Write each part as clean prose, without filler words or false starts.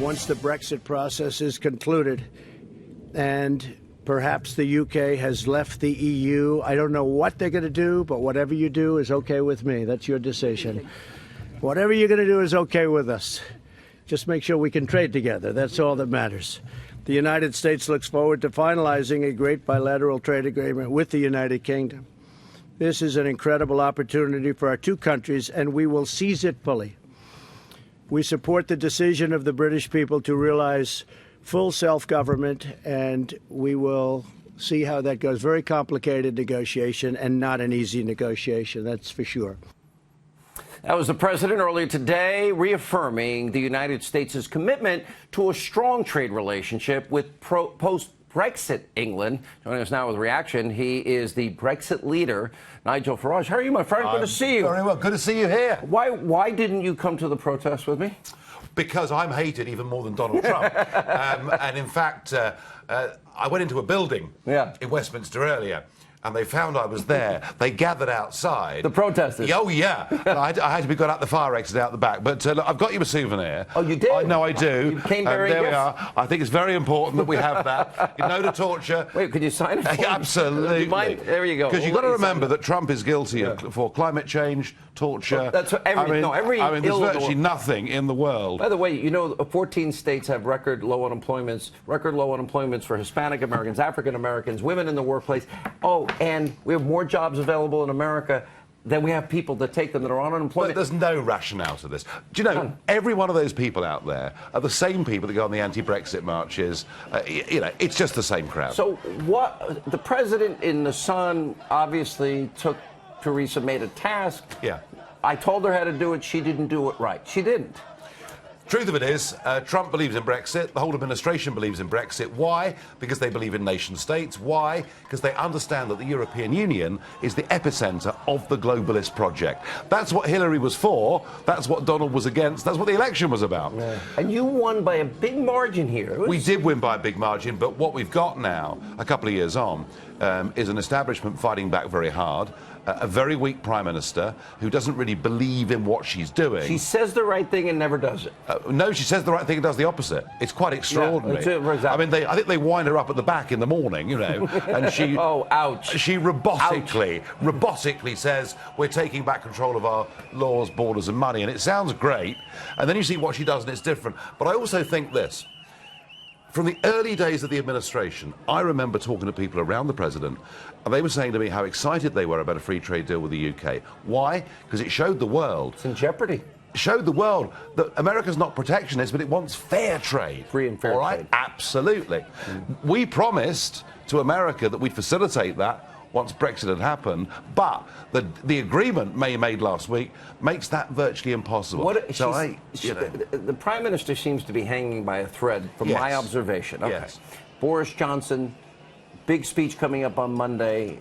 once the Brexit process is concluded and perhaps the UK has left the EU. I don't know what they're going to do, but whatever you do is okay with me. That's your decision. Whatever you're going to do is okay with us. Just make sure we can trade together. That's all that matters. The United States looks forward to finalizing a great bilateral trade agreement with the United Kingdom. This is an incredible opportunity for our two countries, and we will seize it fully. We support the decision of the British people to realize full self-government, and we will see how that goes. Very complicated negotiation and not an easy negotiation, that's for sure. That was the president earlier today reaffirming the United States' commitment to a strong trade relationship with post-Brexit England. Joining us now with reaction, he is the Brexit leader, Nigel Farage. How are you, my friend? Good to see you. Very well. Good to see you here. Why didn't you come to the protest with me? Because I'm hated even more than Donald Trump. And in fact, I went into a building in Westminster earlier, and they found I was there. They gathered outside. The protesters? Oh, yeah. I had to be got out the fire exit out the back. But look, I've got you a souvenir. Oh, you did? No, I do. You came bearing there gifts? we are. I think it's very important that we have that. No to torture. Wait, could you sign it for me? Absolutely. There you go. Because you've got to remember that Trump is guilty for climate change, torture. Well, that's what every there's virtually nothing in the world. By the way, you know, 14 states have record low unemployments for Hispanic Americans, African Americans, women in the workplace. Oh, and we have more jobs available in America than we have people that take them that are on unemployment. But there's no rationale to this. Do you know, every one of those people out there are the same people that go on the anti-Brexit marches. You know, it's just the same crowd. So what the president in the Sun obviously took Theresa May to task. Yeah. I told her how to do it. She didn't do it right. She didn't. Truth of it is, Trump believes in Brexit. The whole administration believes in Brexit. Why? Because they believe in nation states. Why? Because they understand that the European Union is the epicenter of the globalist project. That's what Hillary was for. That's what Donald was against. That's what the election was about. Yeah. And you won by a big margin here. We did win by a big margin, but what we've got now, a couple of years on, is an establishment fighting back very hard. A very weak prime minister who doesn't really believe in what she's doing. She says the right thing and never does it. No, she says the right thing and does the opposite. It's quite extraordinary. Yeah, exactly. I mean, I think they wind her up at the back in the morning, you know, and she oh, ouch. She robotically says we're taking back control of our laws, borders, and money, and it sounds great. And then you see what she does, and it's different. But I also think this. From the early days of the administration, I remember talking to people around the president, and they were saying to me how excited they were about a free trade deal with the UK. Why? Because it showed the world. It's in jeopardy. Showed the world that America's not protectionist, but it wants fair trade. Free and fair trade. Absolutely. We promised to America that we'd facilitate that once Brexit had happened, but the agreement May made last week makes that virtually impossible. The Prime Minister seems to be hanging by a thread from my observation. Okay. Yes. Boris Johnson, big speech coming up on Monday.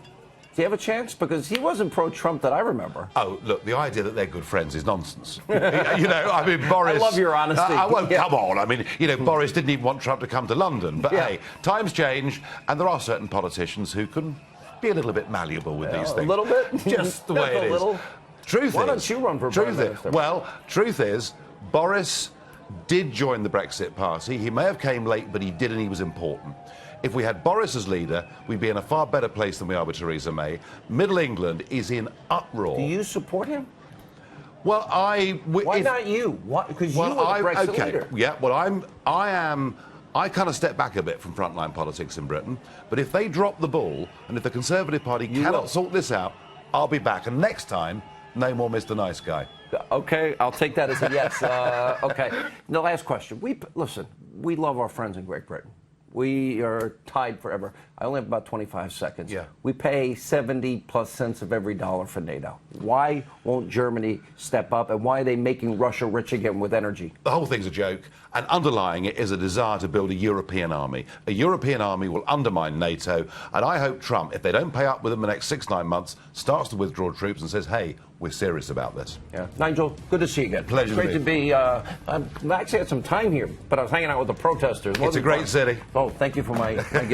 Do you have a chance? Because he wasn't pro-Trump that I remember. Oh, look, the idea that they're good friends is nonsense. You know, I mean, Boris... I love your honesty. Come on. I mean, you know, Boris didn't even want Trump to come to London. But, hey, times change, and there are certain politicians who can be a little bit malleable with these things. A little bit? Just the way it is. Why don't you run for Prime Minister? Well, truth is, Boris did join the Brexit party. He may have came late, but he did, and he was important. If we had Boris as leader, we'd be in a far better place than we are with Theresa May. Middle England is in uproar. Do you support him? Well, Why not you? Because you are the Brexit leader. Yeah, well, I kind of step back a bit from frontline politics in Britain, but if they drop the ball, and if the Conservative Party cannot sort this out, I'll be back. And next time, no more Mr. Nice Guy. Okay, I'll take that as a yes. Okay. The last question. Listen, we love our friends in Great Britain. We are tied forever. I only have about 25 seconds. Yeah. We pay 70+ cents of every dollar for NATO. Why won't Germany step up, and why are they making Russia rich again with energy? The whole thing's a joke, and underlying it is a desire to build a European army. A European army will undermine NATO, and I hope Trump, if they don't pay up within the next 6-9 months, starts to withdraw troops and says, hey, we're serious about this. Yeah. Nigel, good to see you again. Pleasure Great to be. I actually had some time here, but I was hanging out with the protesters. It's a great city. Oh, thank you for my gift.